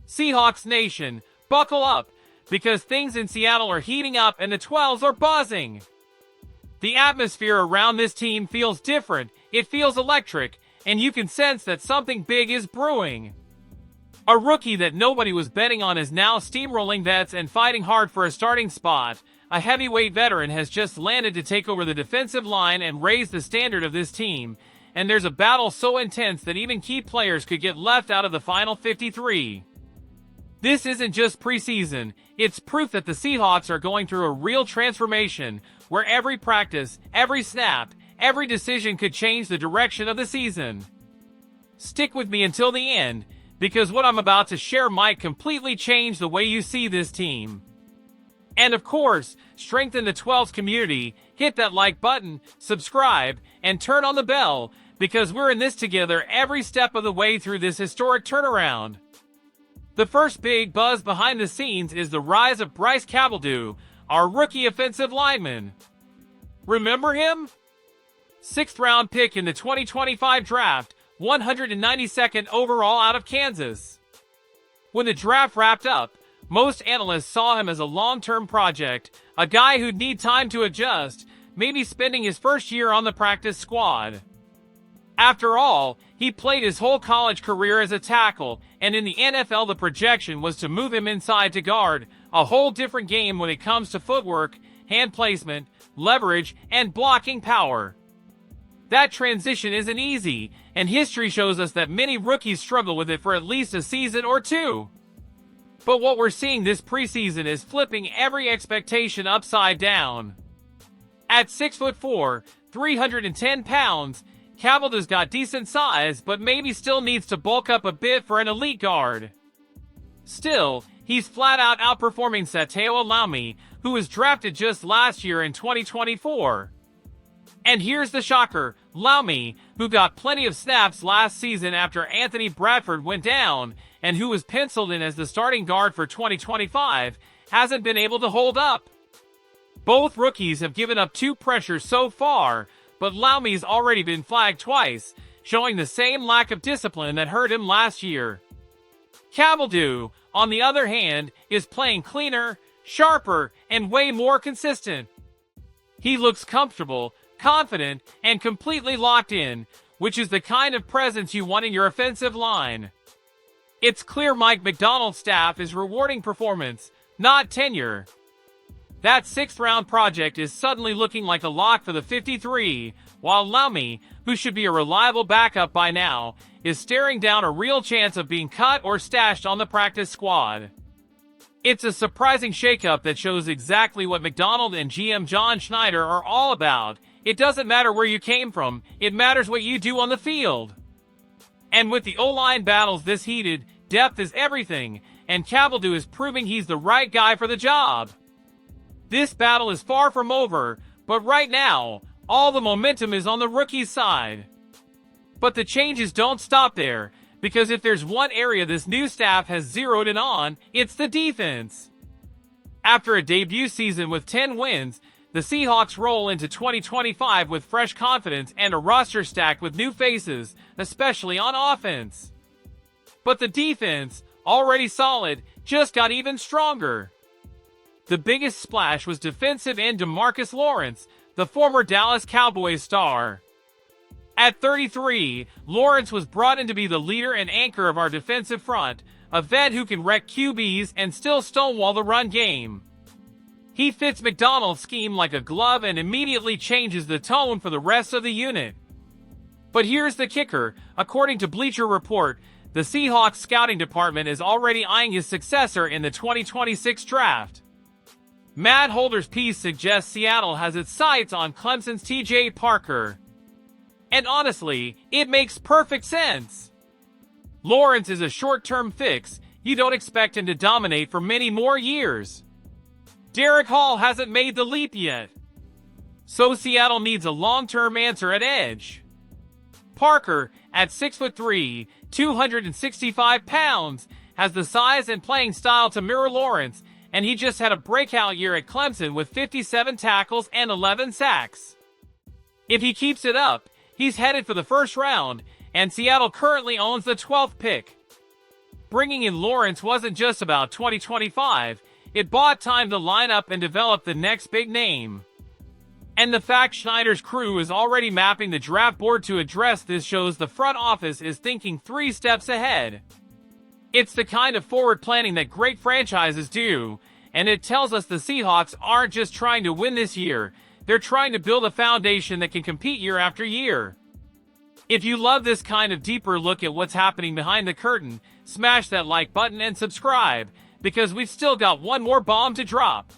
Seahawks Nation, buckle up, because things in Seattle are heating up and the 12s are buzzing. The atmosphere around this team feels different, it feels electric, and you can sense that something big is brewing. A rookie that nobody was betting on is now steamrolling vets and fighting hard for a starting spot. A heavyweight veteran has just landed to take over the defensive line and raise the standard of this team, and there's a battle so intense that even key players could get left out of the final 53. This isn't just preseason, it's proof that the Seahawks are going through a real transformation, where every practice, every snap, every decision could change the direction of the season. Stick with me until the end, because what I'm about to share might completely change the way you see this team. And of course, strengthen the 12s community, hit that like button, subscribe, and turn on the bell, because we're in this together every step of the way through this historic turnaround. The first big buzz behind the scenes is the rise of Bryce Cabaldo, our rookie offensive lineman. Remember him? 6th round pick in the 2025 draft, 192nd overall out of Kansas. When the draft wrapped up, most analysts saw him as a long-term project, a guy who'd need time to adjust, maybe spending his first year on the practice squad. After all, he played his whole college career as a tackle, and in the NFL the projection was to move him inside to guard, a whole different game when it comes to footwork, hand placement, leverage, and blocking power. That transition isn't easy, and history shows us that many rookies struggle with it for at least a season or two. But what we're seeing this preseason is flipping every expectation upside down. At 6'4", 310 pounds, Cabaldo's got decent size, but maybe still needs to bulk up a bit for an elite guard. Still, he's flat out outperforming Seattle Seahawks, who was drafted just last year in 2024. And here's the shocker, Seahawks, who got plenty of snaps last season after Anthony Bradford went down, and who was penciled in as the starting guard for 2025, hasn't been able to hold up. Both rookies have given up 2 pressures so far, but Seahawks already been flagged twice, showing the same lack of discipline that hurt him last year. Cabaldo, on the other hand, is playing cleaner, sharper, and way more consistent. He looks comfortable, confident, and completely locked in, which is the kind of presence you want in your offensive line. It's clear Mike Macdonald's staff is rewarding performance, not tenure. That 6th round project is suddenly looking like a lock for the 53, while Seahawks, who should be a reliable backup by now, is staring down a real chance of being cut or stashed on the practice squad. It's a surprising shakeup that shows exactly what Macdonald and GM John Schneider are all about. It doesn't matter where you came from, it matters what you do on the field. And with the O-line battles this heated, depth is everything, and Cabaldo is proving he's the right guy for the job. This battle is far from over, but right now, all the momentum is on the rookie's side. But the changes don't stop there, because if there's one area this new staff has zeroed in on, it's the defense. After a debut season with 10 wins, the Seahawks roll into 2025 with fresh confidence and a roster stacked with new faces, especially on offense. But the defense, already solid, just got even stronger. The biggest splash was defensive end DeMarcus Lawrence, the former Dallas Cowboys star. At 33, Lawrence was brought in to be the leader and anchor of our defensive front, a vet who can wreck QBs and still stonewall the run game. He fits Macdonald's scheme like a glove and immediately changes the tone for the rest of the unit. But here's the kicker, according to Bleacher Report, the Seahawks scouting department is already eyeing his successor in the 2026 draft. Matt Holder's piece suggests Seattle has its sights on Clemson's TJ Parker. And honestly, it makes perfect sense. Lawrence is a short-term fix, you don't expect him to dominate for many more years. Derek Hall hasn't made the leap yet. So Seattle needs a long-term answer at edge. Parker, at 6'3", 265 pounds, has the size and playing style to mirror Lawrence, and he just had a breakout year at Clemson with 57 tackles and 11 sacks. If he keeps it up, he's headed for the first round, and Seattle currently owns the 12th pick. Bringing in Lawrence wasn't just about 2025, it bought time to line up and develop the next big name. And the fact Schneider's crew is already mapping the draft board to address this shows the front office is thinking 3 steps ahead. It's the kind of forward planning that great franchises do, and it tells us the Seahawks aren't just trying to win this year, they're trying to build a foundation that can compete year after year. If you love this kind of deeper look at what's happening behind the curtain, smash that like button and subscribe, because we've still got one more bomb to drop.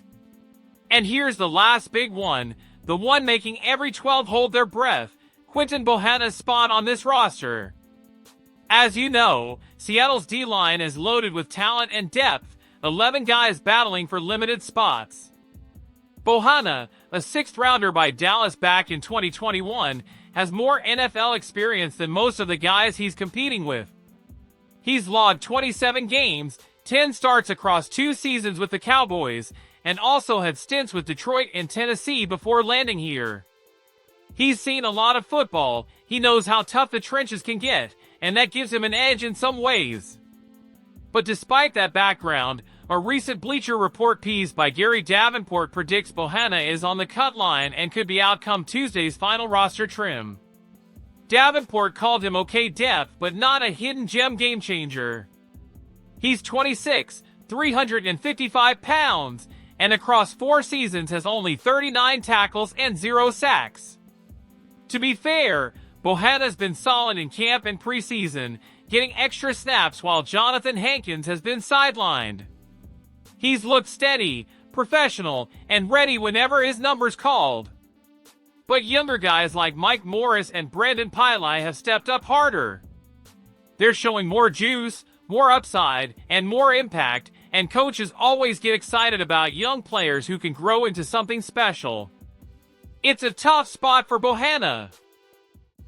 And here's the last big one, the one making every 12 hold their breath, Quinton Bohanna's spot on this roster. As you know, Seattle's D-line is loaded with talent and depth, 11 guys battling for limited spots. Bohanna, a 6th-rounder by Dallas back in 2021, has more NFL experience than most of the guys he's competing with. He's logged 27 games, 10 starts across 2 seasons with the Cowboys, and also had stints with Detroit and Tennessee before landing here. He's seen a lot of football, he knows how tough the trenches can get, and that gives him an edge in some ways. But despite that background, a recent Bleacher Report piece by Gary Davenport predicts Bohanna is on the cut line and could be out come Tuesday's final roster trim. Davenport called him okay depth, but not a hidden gem game changer. He's 26, 355 pounds, and across 4 seasons has only 39 tackles and 0 sacks. To be fair, Bohanna's been solid in camp and preseason, getting extra snaps while Jonathan Hankins has been sidelined. He's looked steady, professional, and ready whenever his number's called. But younger guys like Mike Morris and Brandon Piley have stepped up harder. They're showing more juice, more upside, and more impact, and coaches always get excited about young players who can grow into something special. It's a tough spot for Bohanna.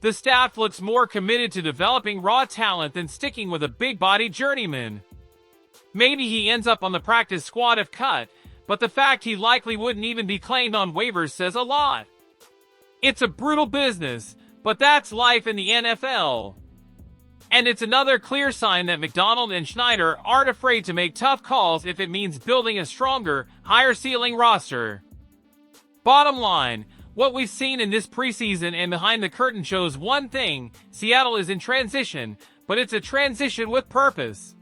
The staff looks more committed to developing raw talent than sticking with a big-body journeyman. Maybe he ends up on the practice squad if cut, but the fact he likely wouldn't even be claimed on waivers says a lot. It's a brutal business, but that's life in the NFL. And it's another clear sign that McDonald and Schneider aren't afraid to make tough calls if it means building a stronger, higher-ceiling roster. Bottom line, what we've seen in this preseason and behind the curtain shows one thing: Seattle is in transition, but it's a transition with purpose.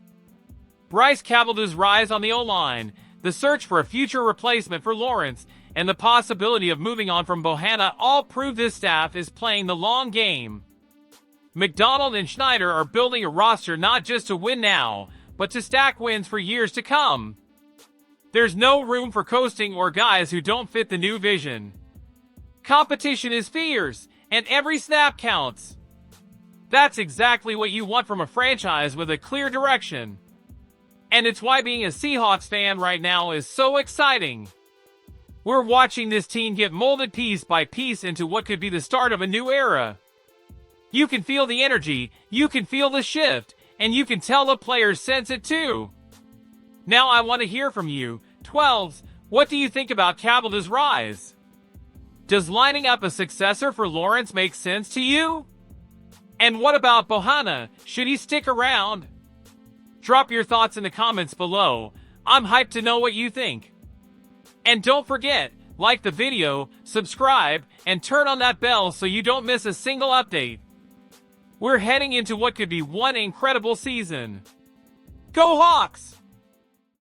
Bryce Cavalier's rise on the O-line, the search for a future replacement for Lawrence, and the possibility of moving on from Bohanna all prove this staff is playing the long game. McDonald and Schneider are building a roster not just to win now, but to stack wins for years to come. There's no room for coasting or guys who don't fit the new vision. Competition is fierce, and every snap counts. That's exactly what you want from a franchise with a clear direction. And it's why being a Seahawks fan right now is so exciting. We're watching this team get molded piece by piece into what could be the start of a new era. You can feel the energy, you can feel the shift, and you can tell the players sense it too. Now I want to hear from you, 12s. What do you think about Cavalier's rise? Does lining up a successor for Lawrence make sense to you? And what about Bohanna? Should he stick around? Drop your thoughts in the comments below. I'm hyped to know what you think. And don't forget, like the video, subscribe, and turn on that bell so you don't miss a single update. We're heading into what could be one incredible season. Go Hawks!